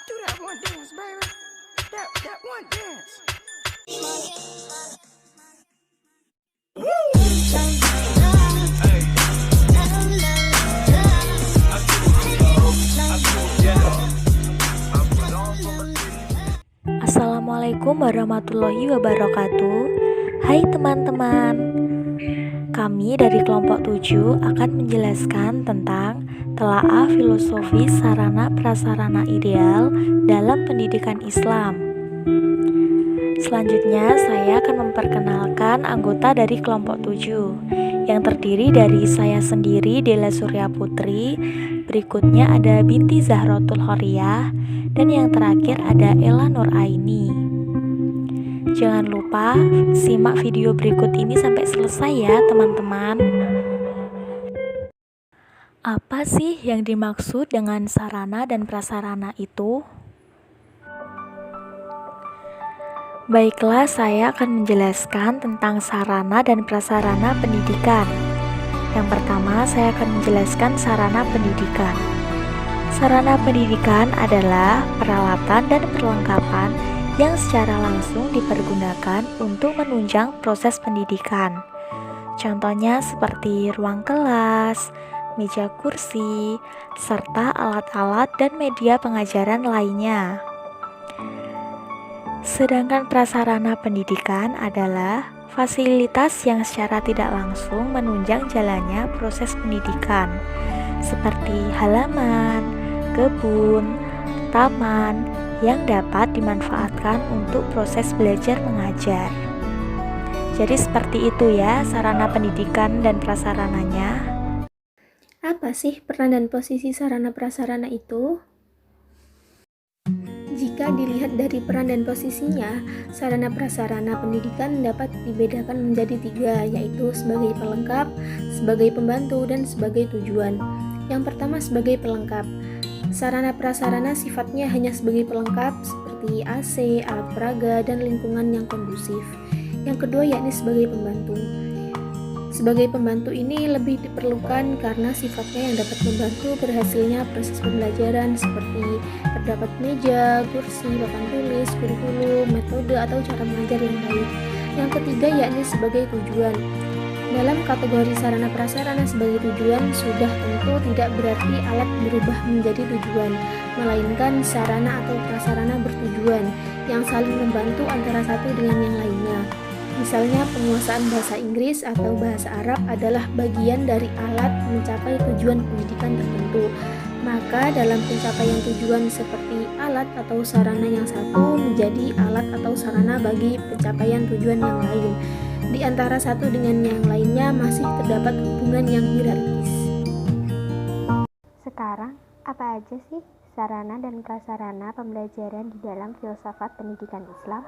Do that one dance, baby. That one dance. Assalamualaikum warahmatullahi wabarakatuh. Hai teman-teman, kami dari kelompok 7 akan menjelaskan tentang telaah filosofi sarana prasarana ideal dalam pendidikan Islam. Selanjutnya saya akan memperkenalkan anggota dari kelompok 7 yang terdiri dari saya sendiri, Dela Surya Putri. Berikutnya ada Binti Zahratul Horiyah, dan yang terakhir ada Ella Nur Aini. Jangan lupa simak video berikut ini sampai selesai ya teman-teman. Apa sih yang dimaksud dengan sarana dan prasarana itu? Baiklah, saya akan menjelaskan tentang sarana dan prasarana pendidikan. Yang pertama, saya akan menjelaskan sarana pendidikan. Sarana pendidikan adalah peralatan dan perlengkapan yang secara langsung dipergunakan untuk menunjang proses pendidikan. Contohnya seperti ruang kelas, meja kursi, serta alat-alat dan media pengajaran lainnya. Sedangkan prasarana pendidikan adalah fasilitas yang secara tidak langsung menunjang jalannya proses pendidikan, seperti halaman, kebun, taman yang dapat dimanfaatkan untuk proses belajar mengajar. Jadi seperti itu ya sarana pendidikan dan prasarananya. Apa sih peran dan posisi sarana prasarana itu? Jika dilihat dari peran dan posisinya, sarana prasarana pendidikan dapat dibedakan menjadi 3, yaitu sebagai pelengkap, sebagai pembantu, dan sebagai tujuan. Yang pertama sebagai pelengkap. Sarana prasarana sifatnya hanya sebagai pelengkap seperti AC, alat peraga, dan lingkungan yang kondusif. Yang kedua yakni sebagai pembantu. Sebagai pembantu ini lebih diperlukan karena sifatnya yang dapat membantu berhasilnya proses pembelajaran seperti terdapat meja, kursi, papan tulis, kurikulum, metode atau cara mengajar yang baik. Yang ketiga yakni sebagai tujuan. Dalam kategori sarana prasarana sebagai tujuan sudah tentu tidak berarti alat berubah menjadi tujuan, melainkan sarana atau prasarana bertujuan yang saling membantu antara satu dengan yang lainnya. Misalnya penguasaan bahasa Inggris atau bahasa Arab adalah bagian dari alat mencapai tujuan pendidikan tertentu. Maka dalam pencapaian tujuan seperti alat atau sarana yang satu menjadi alat atau sarana bagi pencapaian tujuan yang lain. Di antara satu dengan yang lainnya masih terdapat hubungan yang hierarkis. Sekarang, apa aja sih sarana dan prasarana pembelajaran di dalam filsafat pendidikan Islam?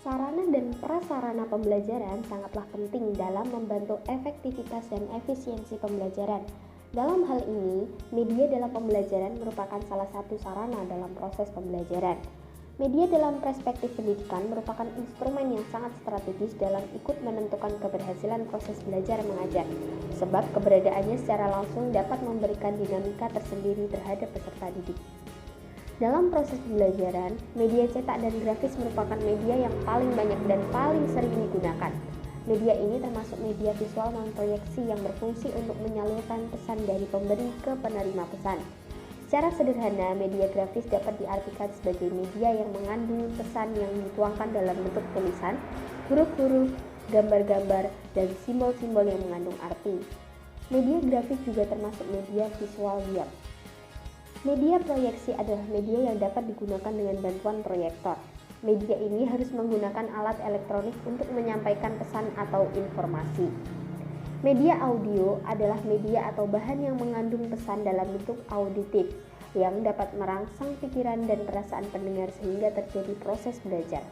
Sarana dan prasarana pembelajaran sangatlah penting dalam membantu efektivitas dan efisiensi pembelajaran. Dalam hal ini, media dalam pembelajaran merupakan salah satu sarana dalam proses pembelajaran. Media dalam perspektif pendidikan merupakan instrumen yang sangat strategis dalam ikut menentukan keberhasilan proses belajar mengajar, sebab keberadaannya secara langsung dapat memberikan dinamika tersendiri terhadap peserta didik. Dalam proses pembelajaran, media cetak dan grafis merupakan media yang paling banyak dan paling sering digunakan. Media ini termasuk media visual non-proyeksi yang berfungsi untuk menyalurkan pesan dari pemberi ke penerima pesan. Secara sederhana, media grafis dapat diartikan sebagai media yang mengandung pesan yang dituangkan dalam bentuk tulisan, huruf-huruf, gambar-gambar, dan simbol-simbol yang mengandung arti. Media grafis juga termasuk media visual diam. Media proyeksi adalah media yang dapat digunakan dengan bantuan proyektor. Media ini harus menggunakan alat elektronik untuk menyampaikan pesan atau informasi. Media audio adalah media atau bahan yang mengandung pesan dalam bentuk auditif yang dapat merangsang pikiran dan perasaan pendengar sehingga terjadi proses belajar.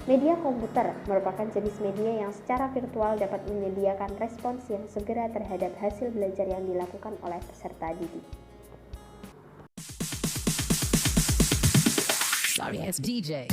Media komputer merupakan jenis media yang secara virtual dapat menyediakan respons yang segera terhadap hasil belajar yang dilakukan oleh peserta didik. Sorry, it's DJ.